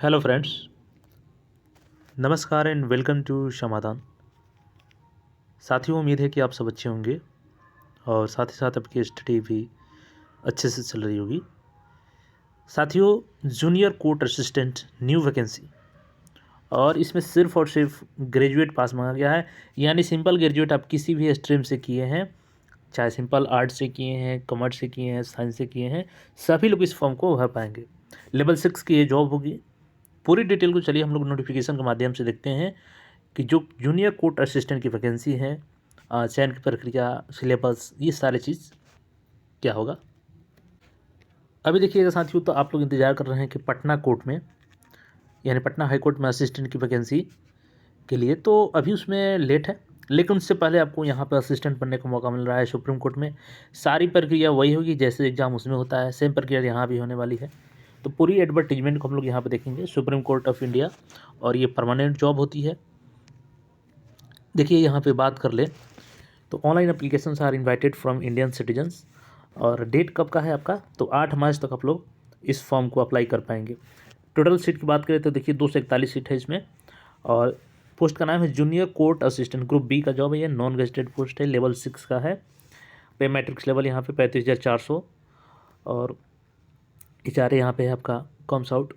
Hello friends, नमस्कार and welcome to समाधान। साथियों, उम्मीद है कि आप सब अच्छे होंगे और साथ ही साथ आपकी स्टडी भी अच्छे से चल रही होगी। साथियों, junior court assistant new vacancy और इसमें सिर्फ और सिर्फ ग्रेजुएट पास मांगा गया है, यानी सिंपल ग्रेजुएट आप किसी भी स्ट्रीम से किए हैं, चाहे सिंपल आर्ट्स से किए हैं, कॉमर्स से किए हैं, साइंस से किए हैं, सभी लोग इस फॉर्म को भर पाएंगे। लेवल 6 की ये जॉब होगी। पूरी डिटेल को चलिए हम लोग नोटिफिकेशन के माध्यम से देखते हैं कि जो जूनियर कोर्ट असिस्टेंट की वैकेंसी है, चयन की प्रक्रिया, सिलेबस, ये सारी चीज़ क्या होगा। अभी देखिएगा साथियों, तो आप लोग इंतज़ार कर रहे हैं कि पटना कोर्ट में, यानी पटना हाई कोर्ट में असिस्टेंट की वैकेंसी के लिए, तो अभी उसमें लेट है, लेकिन उससे पहले आपको यहाँ पर असिस्टेंट बनने का मौका मिल रहा है सुप्रीम कोर्ट में। सारी प्रक्रिया वही होगी जैसे एग्ज़ाम उसमें होता है, सेम प्रक्रिया यहाँ भी होने वाली है। तो पूरी एडवर्टीजमेंट को हम लोग यहाँ पर देखेंगे, सुप्रीम कोर्ट ऑफ इंडिया, और ये परमानेंट जॉब होती है। देखिए यहाँ पे बात कर ले तो online application are invited from Indian citizens, और डेट कब का है आपका, तो 8 मार्च तक आप लोग इस फॉर्म को अप्लाई कर पाएंगे। टोटल सीट की बात करें तो देखिए 241 सीट है इसमें, और पोस्ट का नाम है junior court assistant, group B का जॉब है ये, नॉन गेजेटेड पोस्ट है, लेवल 6 का है। पे मैट्रिक्स लेवल यहाँ पे 35,400, और एचआरए यहाँ पे है आपका कॉम्स आउट।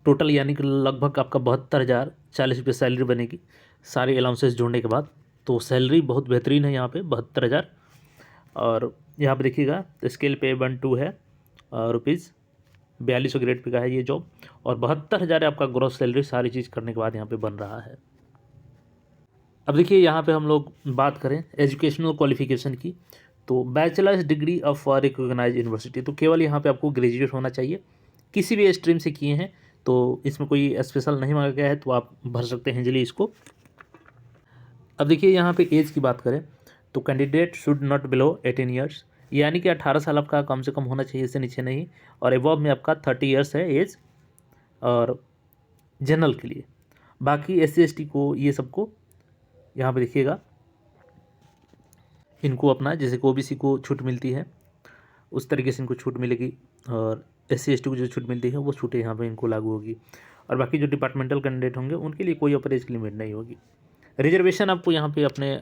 टोटल यानी कि लगभग आपका 72,040 रुपये सैलरी बनेगी, सारे अलाउंसेस जोड़ने के बाद। तो सैलरी बहुत बेहतरीन है यहाँ पे, 72,000। और यहाँ पे देखिएगा तो स्केल पे 1-2 है, रुपीज़ 4200 ग्रेड पे का है ये जॉब, और 72,000 आपका ग्रॉस सैलरी सारी चीज़ करने के बाद यहाँ पे बन रहा है। अब देखिए यहाँ पे हम लोग बात करें एजुकेशनल क्वालिफिकेशन की, तो bachelors degree of recognize university, तो केवल यहाँ पे आपको ग्रेजुएट होना चाहिए, किसी भी स्ट्रीम से किए हैं, तो इसमें कोई स्पेशल नहीं मांगा गया है, तो आप भर सकते हैं जल्दी इसको। अब देखिए यहाँ पे एज की बात करें तो candidate should not below 18 years, यानी कि 18 साल आपका कम से कम होना चाहिए, इससे नीचे नहीं, और एबव में आपका 30 ईयर्स है एज, और जनरल के लिए। बाकी SC ST को, ये सबको यहाँ पे देखिएगा, इनको अपना जैसे कि OBC को छूट मिलती है उस तरीके से इनको छूट मिलेगी, और SC ST को जो छूट मिलती है वो छूटें यहाँ पे इनको लागू होगी। और बाकी जो डिपार्टमेंटल कैंडिडेट होंगे उनके लिए कोई अपर एज लिमिट नहीं होगी। रिजर्वेशन आपको यहाँ पे अपने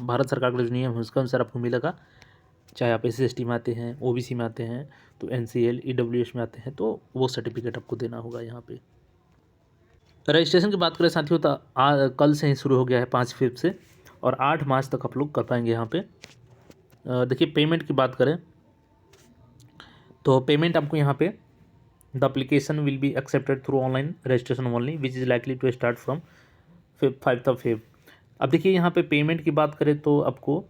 भारत सरकार का जो नियम है उसके अनुसार आपको मिलेगा, चाहे आप SC ST में आते हैं, OBC में आते हैं, तो NCL EWS में आते हैं, तो वो सर्टिफिकेट आपको देना होगा यहाँ पे। रजिस्ट्रेशन की बात करें साथियों तो कल से ही शुरू हो गया है, 5 फरवरी से, और 8 मार्च तक आप लोग कर पाएंगे यहाँ पे। देखिए पेमेंट की बात करें तो पेमेंट आपको यहाँ पे, the application will be accepted through online registration only which is likely to start from 5 February. अब देखिए यहाँ पे पेमेंट की बात करें तो आपको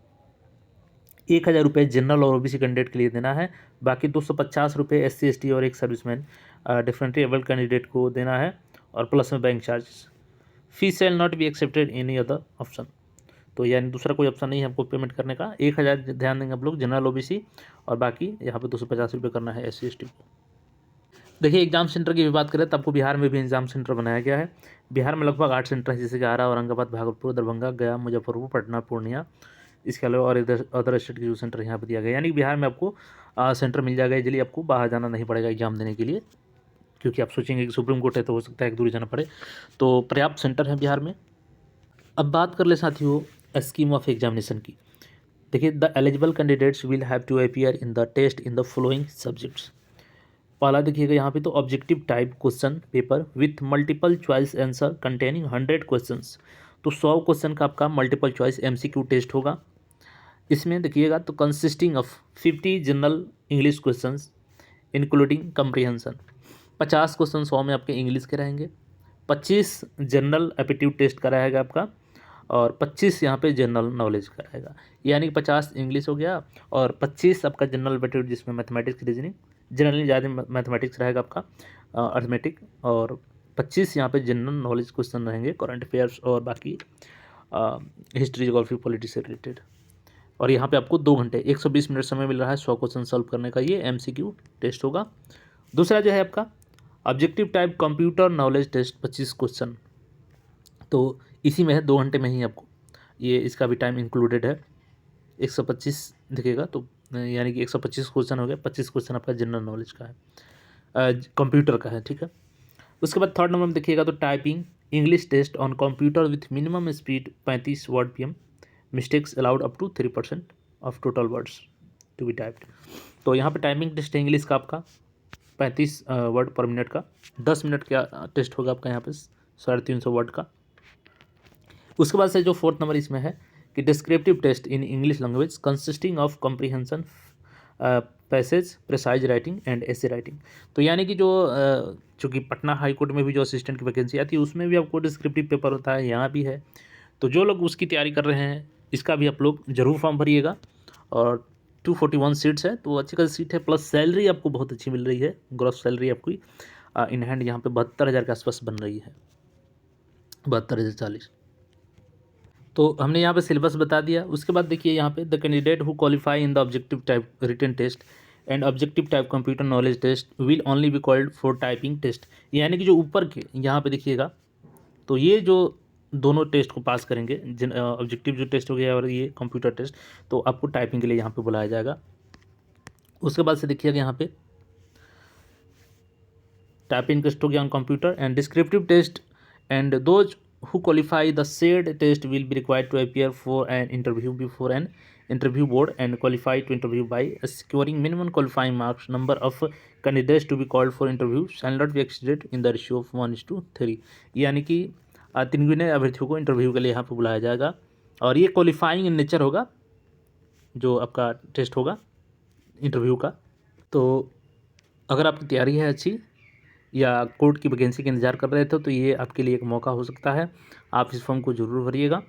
1,000 रुपये जनरल और OBC कैंडिडेट के लिए देना है, बाकी 250 रुपये SC ST और एक सर्विसमैन डिफरेंटली एबल्ड कैंडिडेट को देना है, और प्लस में bank charges. Fees shall not be accepted any other option, तो यानी दूसरा कोई ऑप्शन नहीं है आपको पेमेंट करने का। 1,000 ध्यान देंगे आप लोग जनरल OBC, और बाकी यहाँ पे 250 रुपये करना है SC ST को। देखिए एग्जाम सेंटर की भी बात करें तो आपको बिहार में भी एग्जाम सेंटर बनाया गया है। बिहार में लगभग 8 सेंटर है, जैसे कि आरा, औरंगाबाद, भागलपुर, दरभंगा, गया, मुजफ्फरपुर, पटना, पूर्णिया, इसके अलावा और इधर अदर स्टेट के जो सेंटर यहाँ पर दिया गया, यानी कि बिहार में आपको सेंटर मिल जाएगा, इसलिए आपको बाहर जाना नहीं पड़ेगा एग्जाम देने के लिए, क्योंकि आप सोचेंगे कि सुप्रीम कोर्ट है तो हो सकता है कि दूर जाना पड़े, तो पर्याप्त सेंटर है बिहार में। अब बात कर ले साथियों स्कीम ऑफ एग्जामिनेशन की। देखिए the eligible candidates will have to appear in the test in the following subjects. पहला देखिएगा यहाँ पे तो objective type question paper with multiple choice answer containing 100 questions, तो 100 क्वेश्चन का आपका मल्टीपल चॉइस MCQ टेस्ट होगा। इसमें देखिएगा तो consisting of 50 general English questions including comprehension, 50 question 100 में आपके इंग्लिश के रहेंगे, 25 जनरल एप्टीट्यूड टेस्ट का रहेगा आपका, और 25 यहाँ पे जनरल नॉलेज का रहेगा, यानी कि 50 इंग्लिश हो गया, और 25 आपका जनरल एप्टीट्यूड जिसमें मैथमेटिक्स, रीजनिंग, जनरली ज़्यादा मैथमेटिक्स रहेगा आपका, अर्थमेटिक, और 25 यहाँ पे जनरल नॉलेज क्वेश्चन रहेंगे, करंट अफेयर्स और बाकी हिस्ट्री, जोग्राफी, पॉलिटिक्स से रिलेटेड। और यहाँ पे आपको 2 घंटे 120 मिनट समय मिल रहा है 100 क्वेश्चन सॉल्व करने का, ये MCQ टेस्ट होगा। दूसरा जो है आपका objective type computer knowledge test 25 question, तो इसी में है 2 घंटे में ही आपको ये, इसका भी टाइम इंक्लूडेड है। 125 दिखेगा तो यानी कि 125 क्वेश्चन हो गया, 25 क्वेश्चन आपका जनरल नॉलेज का है, कंप्यूटर का है, ठीक है। उसके बाद थर्ड नंबर में देखिएगा तो typing English test on computer with minimum speed 35 word PM, mistakes allowed up to 3% of total words to be typed. तो यहाँ पे टाइपिंग टेस्ट है इंग्लिश का आपका 35 वर्ड पर मिनट का, 10 मिनट का टेस्ट होगा आपका यहाँ पे 350 वर्ड का। उसके बाद से जो फोर्थ नंबर इसमें है कि descriptive test in English language consisting of comprehension, passage, precise writing and essay writing. तो यानी कि जो चूँकि पटना हाई कोर्ट में भी जो असिस्टेंट की वैकेंसी आती है उसमें भी आपको डिस्क्रिप्टिव पेपर होता है, यहाँ भी है। तो जो लोग उसकी तैयारी कर रहे हैं इसका भी आप लोग ज़रूर फॉर्म भरिएगा। और 241 सीट्स है तो अच्छी खासी सीट है, प्लस सैलरी आपको बहुत अच्छी मिल रही है। ग्रॉस सैलरी आपकी इन हैंड यहाँ पे 72,000 के आसपास बन रही है, 72,040। तो हमने यहाँ पे सिलेबस बता दिया। उसके बाद देखिए यहाँ पे the candidate who qualify in the objective type written test and objective type computer knowledge test will only be called for typing test. यानी कि जो ऊपर के यहाँ पे देखिएगा तो ये जो दोनों टेस्ट को पास करेंगे, जिन ऑब्जेक्टिव जो टेस्ट हो गया और ये कंप्यूटर टेस्ट, तो आपको टाइपिंग के लिए यहाँ पे बुलाया जाएगा। उसके बाद से देखिएगा यहाँ पे टाइपिंग टेस्ट हो गया on computer and descriptive test and those who qualify the said test will be required to appear for an interview before an interview board and qualify to interview by securing minimum qualifying marks. Number of candidates to be called for interview shall not be exceeded in the ratio of 1:3। यानी कि 3 गुने अभ्यर्थियों को interview के लिए यहाँ पर बुलाया जाएगा और ये क्वालिफाइंग इन नेचर होगा जो आपका टेस्ट होगा इंटरव्यू का। तो अगर आपकी तैयारी है अच्छी या कोर्ट की वैकेंसी का इंतजार कर रहे थे तो ये आपके लिए एक मौका हो सकता है, आप इस फॉर्म को ज़रूर भरिएगा।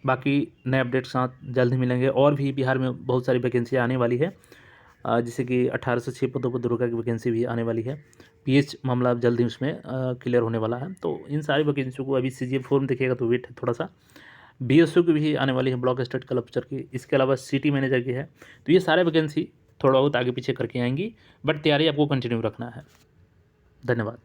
बाकी नए अपडेट के साथ जल्द ही मिलेंगे। और भी बिहार में बहुत सारी वैकेंसी आने वाली है, जैसे कि 1806 पदों पर दुर्गा की वैकेंसी भी आने वाली है। PH मामला जल्द ही उसमें क्लियर होने वाला है। तो इन सारी वैकेंसियों को अभी CGL फॉर्म देखिएगा तो वेट है थोड़ा सा। BSO की भी आने वाली है, ब्लॉक स्टेट कलेक्टर की, इसके अलावा सिटी मैनेजर की है। तो ये सारे वैकेंसी थोड़ा बहुत आगे पीछे करके आएंगी, बट तैयारी आपको कंटिन्यू रखना है। धन्यवाद।